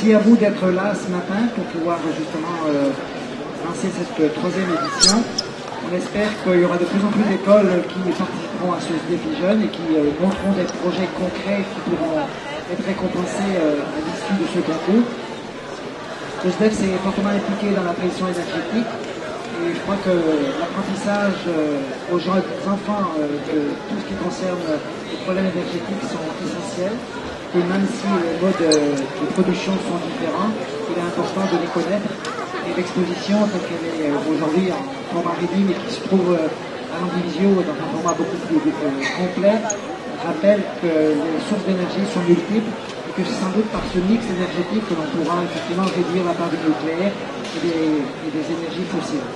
merci à vous d'être là ce matin pour pouvoir justement lancer cette troisième édition. On espère qu'il y aura de plus en plus d'écoles qui participeront à ce défi jeune et qui montreront des projets concrets qui pourront être récompensés à l'issue de ce concours. Le SDEF s'est fortement impliqué dans la transition énergétique et je crois que l'apprentissage aux enfants de tout ce qui concerne les problèmes énergétiques sont essentiels. Et même si les modes de production sont différents, il est important de les connaître. Et l'exposition, telle qu'elle est aujourd'hui en format réduit, mais qui se trouve à l'Andivisio dans un format beaucoup plus complet, rappelle que les sources d'énergie sont multiples et que c'est sans doute par ce mix énergétique que l'on pourra effectivement réduire la part du nucléaire et des énergies fossiles.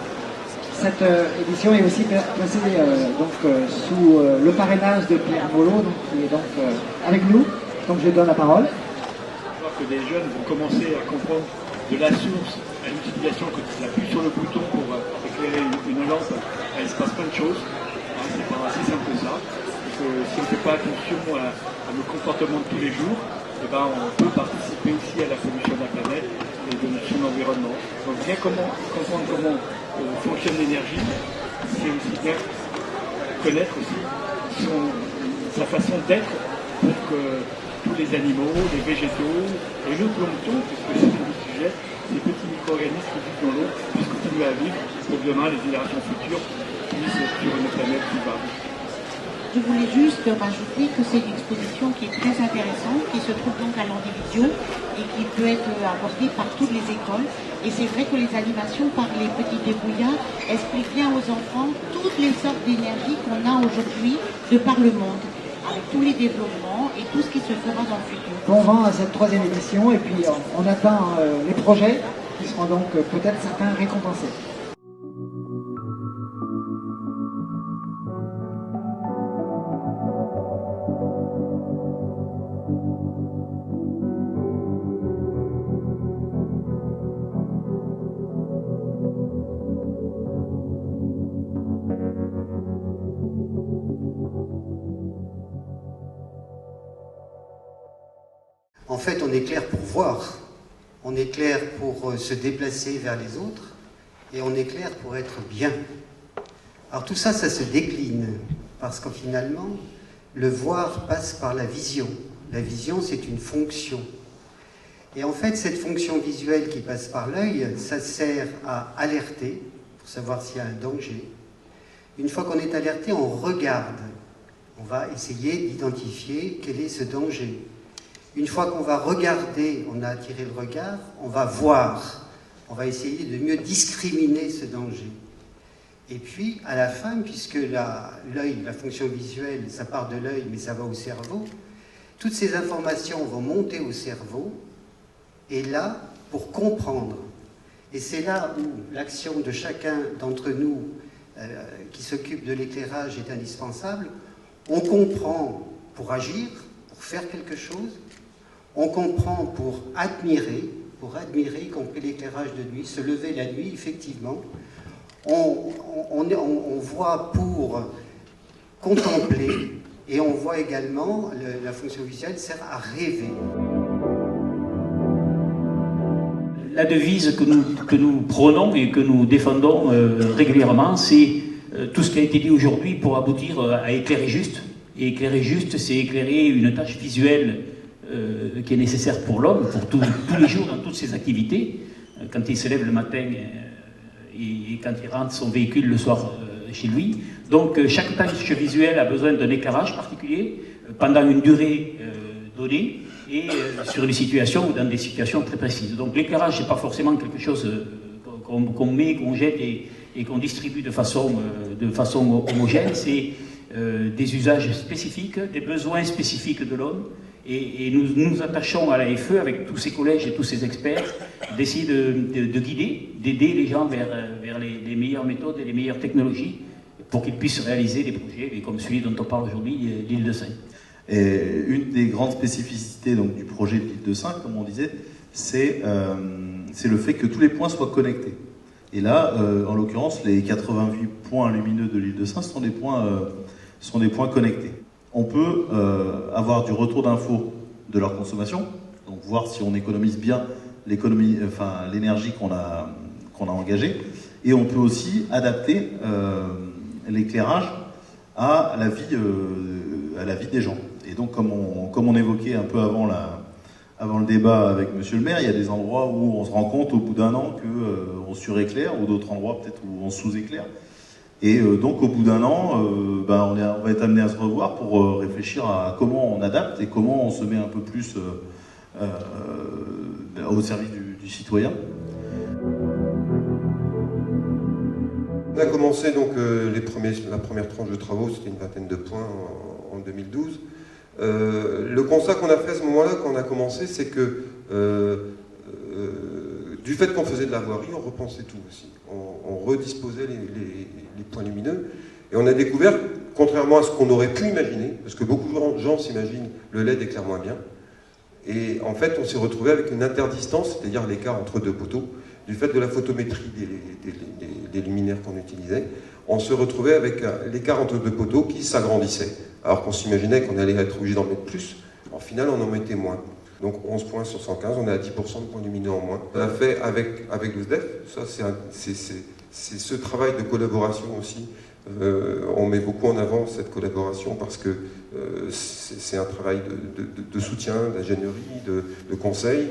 Cette édition est aussi placée sous le parrainage de Pierre Mollo, qui est donc avec nous. Donc je donne la parole. Je crois que des jeunes vont commencer à comprendre de la source à l'utilisation, que tu appuies sur le bouton pour éclairer une lampe, il se passe plein de choses. C'est pas assez simple que ça. Et que si on ne fait pas attention à nos comportements de tous les jours, on peut participer aussi à la pollution de la planète et de son environnement. Donc bien comprendre comment fonctionne l'énergie, c'est aussi bien connaître aussi sa façon d'être pour que tous les animaux, les végétaux et le plancton, puisque c'est le sujet, ces petits micro-organismes qui vivent dans l'eau, puissent continuer à vivre pour que demain les générations futures puissent sur une planète vivable. Je voulais juste rajouter que c'est une exposition qui est très intéressante, qui se trouve donc à l'Andivisio et qui peut être abordée par toutes les écoles. Et c'est vrai que les animations par les petits débrouillards expliquent bien aux enfants toutes les sortes d'énergie qu'on a aujourd'hui de par le monde, avec tous les développements et tout ce qui se fera dans le futur. Bon vent à cette troisième édition et puis on attend les projets qui seront donc peut-être certains récompensés. En fait, on est clair pour voir, on est clair pour se déplacer vers les autres, et on est clair pour être bien. Alors tout ça, ça se décline, parce que finalement, le voir passe par la vision. La vision, c'est une fonction. Et en fait, cette fonction visuelle qui passe par l'œil, ça sert à alerter, pour savoir s'il y a un danger. Une fois qu'on est alerté, on regarde. On va essayer d'identifier quel est ce danger. Une fois qu'on va regarder, on a attiré le regard, on va voir. On va essayer de mieux discriminer ce danger. Et puis, à la fin, puisque l'œil, la fonction visuelle, ça part de l'œil, mais ça va au cerveau, toutes ces informations vont monter au cerveau, et là, pour comprendre. Et c'est là où l'action de chacun d'entre nous qui s'occupe de l'éclairage est indispensable. On comprend pour agir, pour faire quelque chose. On comprend pour admirer, y compris l'éclairage de nuit, se lever la nuit, effectivement. On voit pour contempler, et on voit également, la fonction visuelle sert à rêver. La devise que nous prenons et que nous défendons régulièrement, c'est tout ce qui a été dit aujourd'hui pour aboutir à éclairer juste. Et éclairer juste, c'est éclairer une tâche visuelle qui est nécessaire pour l'homme, pour tous les jours, dans toutes ses activités, quand il se lève le matin et quand il rentre son véhicule le soir chez lui. Donc chaque tâche visuelle a besoin d'un éclairage particulier pendant une durée donnée et sur des situations ou dans des situations très précises. Donc l'éclairage, c'est pas forcément quelque chose qu'on met, qu'on jette et qu'on distribue de façon homogène. C'est des usages spécifiques, des besoins spécifiques de l'homme. Et nous nous attachons à la FE, avec tous ces collèges et tous ces experts, d'essayer de guider, d'aider les gens vers les meilleures méthodes et les meilleures technologies pour qu'ils puissent réaliser des projets comme celui dont on parle aujourd'hui, l'île de Sein. Et une des grandes spécificités donc, du projet de l'île de Sein, comme on disait, c'est le fait que tous les points soient connectés. Et là, en l'occurrence, les 88 points lumineux de l'île de Sein sont des points connectés. On peut avoir du retour d'infos de leur consommation, donc voir si on économise bien l'énergie qu'on a engagée. Et on peut aussi adapter l'éclairage à la vie des gens. Et donc, comme on évoquait un peu avant le débat avec Monsieur le maire, il y a des endroits où on se rend compte au bout d'un an qu'on suréclaire, ou d'autres endroits peut-être où on sous-éclaire. Et donc, au bout d'un an, on va être amené à se revoir pour réfléchir à comment on adapte et comment on se met un peu plus au service du citoyen. On a commencé donc la première tranche de travaux, c'était une vingtaine de points en 2012. Le constat qu'on a fait à ce moment-là, quand on a commencé, c'est que du fait qu'on faisait de la voirie, on repensait tout aussi. On redisposait les points lumineux. Et on a découvert, contrairement à ce qu'on aurait pu imaginer, parce que beaucoup de gens s'imaginent le LED éclaire moins bien, et en fait on s'est retrouvé avec une interdistance, c'est-à-dire l'écart entre deux poteaux, du fait de la photométrie des luminaires qu'on utilisait, on se retrouvait avec l'écart entre deux poteaux qui s'agrandissait, alors qu'on s'imaginait qu'on allait être obligé d'en mettre plus. En final, on en mettait moins. Donc 11 points sur 115, on est à 10% de points lumineux en moins. On l'a fait avec le SDEF, ça c'est ce travail de collaboration aussi. On met beaucoup en avant cette collaboration parce que c'est un travail de soutien, d'ingénierie, de conseil.